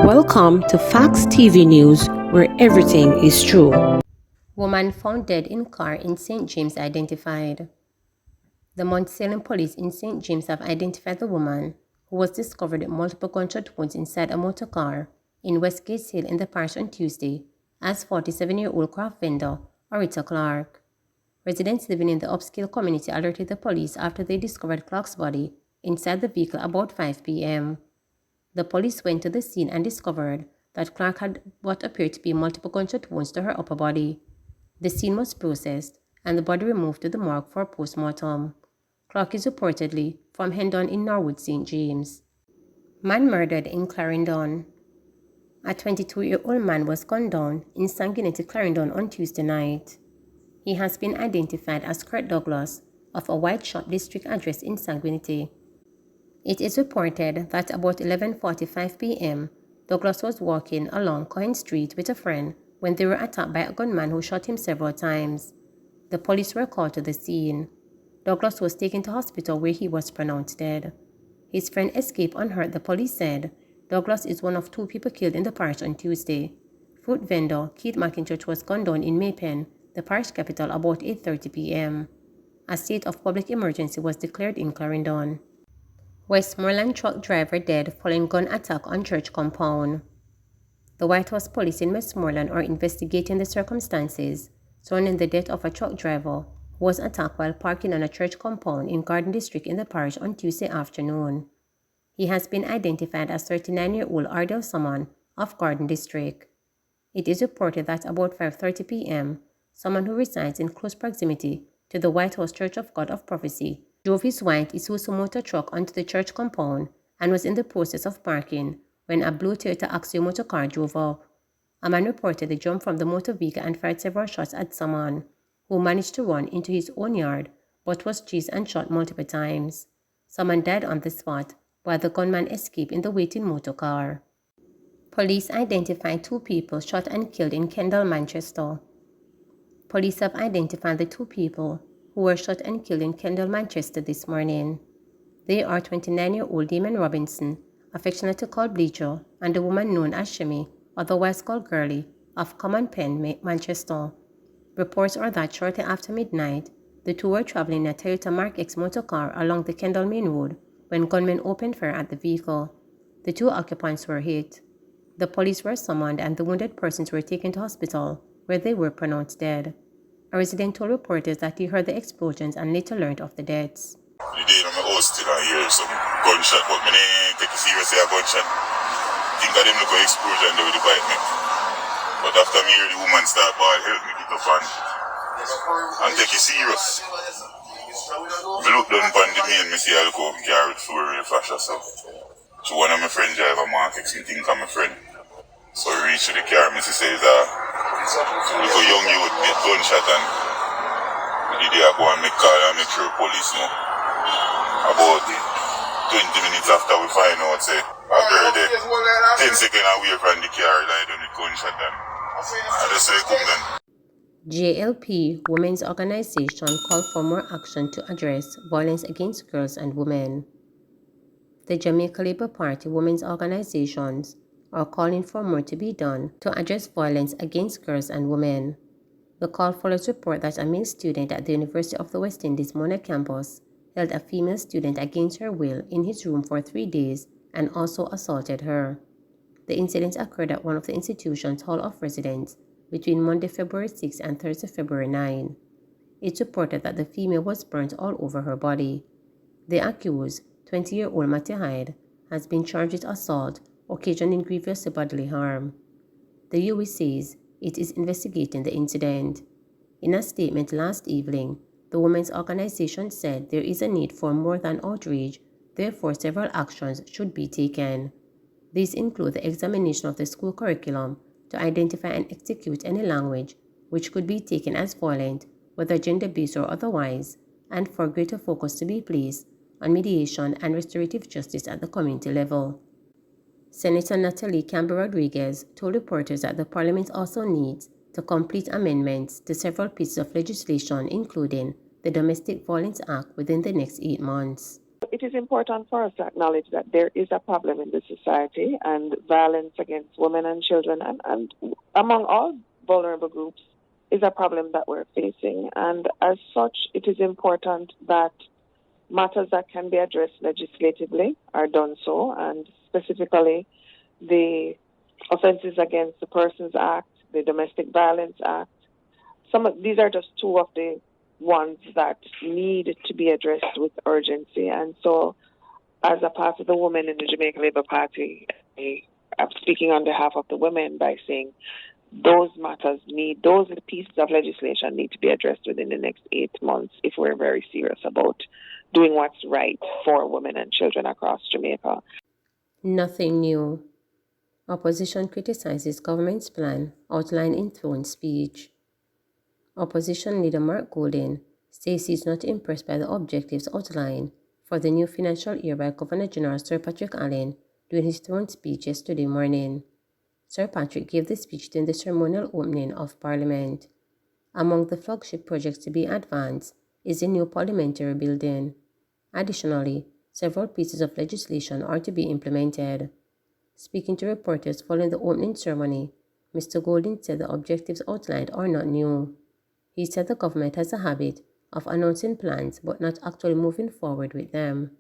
Welcome to Facts TV News, where everything is true. Woman found dead in car in St. James identified. The Mount Salem police in St. James have identified the woman who was discovered with multiple gunshot wounds inside a motor car in Westgate Hill in the parish on Tuesday as 47-year-old craft vendor Orita Clark. Residents living in the upscale community alerted the police after they discovered Clark's body inside the vehicle about 5 p.m. The police went to the scene and discovered that Clark had what appeared to be multiple gunshot wounds to her upper body. The scene was processed and the body removed to the morgue for post-mortem. Clark is reportedly from Hendon in Norwood, St. James. Man murdered in Clarendon. A 22-year-old man was gunned down in Sanguinetti, Clarendon on Tuesday night. He has been identified as Kurt Douglas of a White Shop district address in Sanguinetti. It is reported that about 11:45 p.m., Douglas was walking along Cohen Street with a friend when they were attacked by a gunman who shot him several times. The police were called to the scene. Douglas was taken to hospital where he was pronounced dead. His friend escaped unhurt, the police said. Douglas is one of 2 people killed in the parish on Tuesday. Fruit vendor Keith McIntosh was gunned down in Maypen, the parish capital, about 8:30 p.m. A state of public emergency was declared in Clarendon. Westmoreland truck driver dead following gun attack on church compound. The White House police in Westmoreland are investigating the circumstances surrounding the death of a truck driver who was attacked while parking on a church compound in Garden District in the parish on Tuesday afternoon. He has been identified as 39-year-old Ardell Salmon of Garden District. It is reported that about 5:30 p.m., someone who resides in close proximity to the White House Church of God of Prophecy drove his white Isuzu motor truck onto the church compound and was in the process of parking when a blue Toyota Axio motor car drove up. A man reportedly jumped from the motor vehicle and fired several shots at someone, who managed to run into his own yard but was chased and shot multiple times. Someone died on the spot while the gunman escaped in the waiting motor car. Police identified 2 people shot and killed in Kendal, Manchester. Police have identified the 2 people who were shot and killed in Kendal, Manchester this morning. They are 29-year-old Damon Robinson, affectionately called Bleacher, and the woman known as Shimmy, otherwise called Girlie, of Common Pen, Manchester. Reports are that shortly after midnight, the 2 were traveling in a Toyota Mark X motor car along the Kendal Main Road when gunmen opened fire at the vehicle. The 2 occupants were hit. The police were summoned and the wounded persons were taken to hospital, where they were pronounced dead. A resident told reporters that he heard the explosions and later learned of the deaths. The day in my house still I hear some gunshot, but I didn't take it seriously a gunshot. Think of them look at explosion they would bite me. But after me hear the woman start ball, help me get up and take it serious. I look down upon the main, I see I look over car with 4 real flash or so. So one of my friends drive a Mark X, he think I'm my friend. So I reach to the car, I say, look a young youth get gunshot and the day I go and make call and make sure police know. About 20 minutes after we find out, say, a girl there, 10 seconds away from the car, lie down with gunshot and I just say, come then. JLP Women's Organization called for more action to address violence against girls and women. The Jamaica Labour Party women's organizations are calling for more to be done to address violence against girls and women. The call follows report that a male student at the University of the West Indies Mona campus held a female student against her will in his room for 3 days and also assaulted her. The incident occurred at one of the institution's Hall of Residence between Monday, February 6 and Thursday, February 9. It's reported that the female was burnt all over her body. The accused, 20-year-old Matty Hyde, has been charged with assault occasioning grievous bodily harm. The UE says it is investigating the incident. In a statement last evening, the women's organization said there is a need for more than outrage, therefore several actions should be taken. These include the examination of the school curriculum to identify and execute any language which could be taken as violent, whether gender-based or otherwise, and for greater focus to be placed on mediation and restorative justice at the community level. Senator Natalie Campbell Rodriguez told reporters that the Parliament also needs to complete amendments to several pieces of legislation, including the Domestic Violence Act, within the next 8 months. it is important for us to acknowledge that there is a problem in the society, and violence against women and children and among all vulnerable groups is a problem that we're facing. And as such, it is important that matters that can be addressed legislatively are done so, and specifically the Offences Against the Persons Act, the Domestic Violence Act. These are just two of the ones that need to be addressed with urgency. And so, as a part of the women in the Jamaica Labour Party, I'm speaking on behalf of the women by saying those pieces of legislation need to be addressed within the next 8 months if we're very serious about doing what's right for women and children across Jamaica. Nothing new. Opposition criticizes government's plan outlined in Throne's speech. Opposition leader Mark Golden says he's not impressed by the objectives outlined for the new financial year by Governor General Sir Patrick Allen during his Throne speech yesterday morning. Sir Patrick gave the speech during the ceremonial opening of Parliament. Among the flagship projects to be advanced is the new parliamentary building. Additionally, several pieces of legislation are to be implemented. Speaking to reporters following the opening ceremony, Mr. Golden said the objectives outlined are not new. He said the government has a habit of announcing plans but not actually moving forward with them.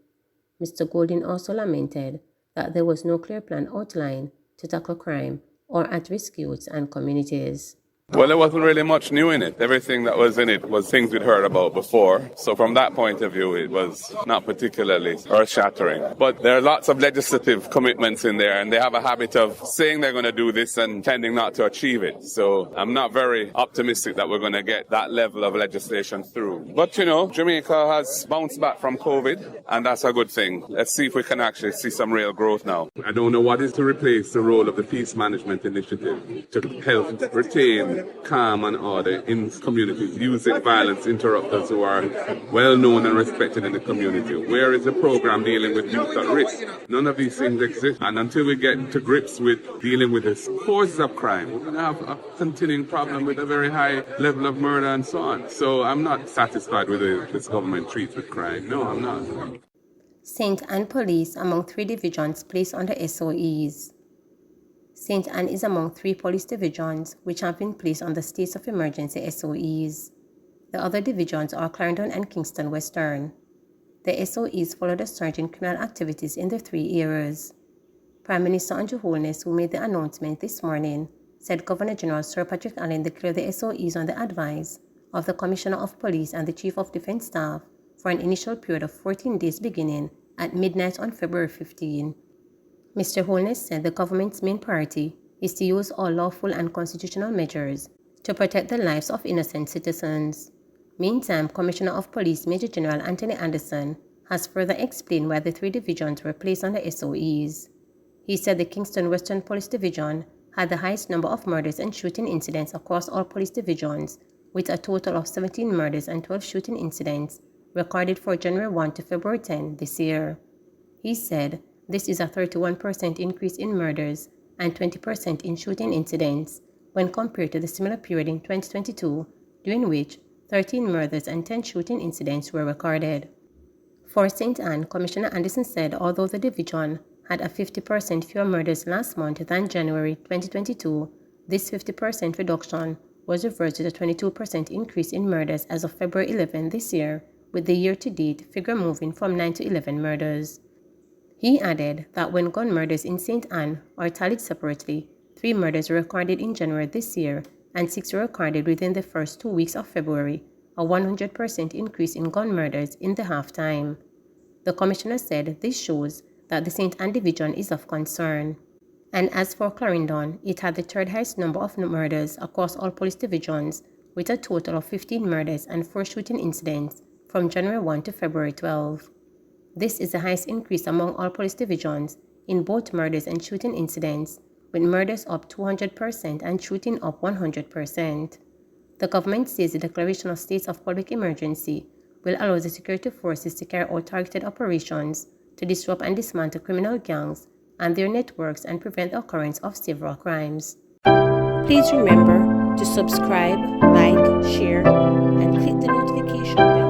Mr. Golden also lamented that there was no clear plan outlined to tackle crime or at-risk youths and communities. Well, there wasn't really much new in it. Everything that was in it was things we'd heard about before. So from that point of view, it was not particularly earth-shattering. But there are lots of legislative commitments in there, and they have a habit of saying they're going to do this and tending not to achieve it. So I'm not very optimistic that we're going to get that level of legislation through. But, you know, Jamaica has bounced back from COVID, and that's a good thing. Let's see if we can actually see some real growth now. I don't know what is to replace the role of the Peace Management Initiative to help retain calm and order in communities, using violence interrupters who are well known and respected in the community. Where is the program dealing with youth at risk? None of these things exist. And until we get to grips with dealing with the causes of crime, we're going to have a continuing problem with a very high level of murder and so on. So I'm not satisfied with the way this government treats with crime. No, I'm not. St. Anne Police among 3 divisions placed under SOEs. St. Anne is among 3 police divisions which have been placed on the states of emergency SOEs. The other divisions are Clarendon and Kingston Western. The SOEs followed a surge in criminal activities in the 3 areas. Prime Minister Andrew Holness, who made the announcement this morning, said Governor General Sir Patrick Allen declared the SOEs on the advice of the Commissioner of Police and the Chief of Defence Staff for an initial period of 14 days beginning at midnight on February 15. Mr. Holness said the government's main priority is to use all lawful and constitutional measures to protect the lives of innocent citizens. Meantime, Commissioner of Police Major General Anthony Anderson has further explained why the 3 divisions were placed under SOEs. He said the Kingston Western Police Division had the highest number of murders and shooting incidents across all police divisions, with a total of 17 murders and 12 shooting incidents recorded for January 1 to February 10 this year. He said this is a 31% increase in murders and 20% in shooting incidents when compared to the similar period in 2022, during which 13 murders and 10 shooting incidents were recorded. For St. Anne, Commissioner Anderson said although the division had a 50% fewer murders last month than January 2022, this 50% reduction was reversed with a 22% increase in murders as of February 11 this year, with the year-to-date figure moving from 9 to 11 murders. He added that when gun murders in St. Anne are tallied separately, 3 murders were recorded in January this year and 6 were recorded within the first 2 weeks of February, a 100% increase in gun murders in the half-time. The Commissioner said this shows that the St. Anne Division is of concern. And as for Clarendon, it had the 3rd highest number of murders across all police divisions, with a total of 15 murders and 4 shooting incidents from January 1 to February 12. This is the highest increase among all police divisions in both murders and shooting incidents, with murders up 200% and shooting up 100%. The government says the declaration of states of public emergency will allow the security forces to carry out targeted operations to disrupt and dismantle criminal gangs and their networks and prevent the occurrence of several crimes. Please remember to subscribe, like, share, and click the notification bell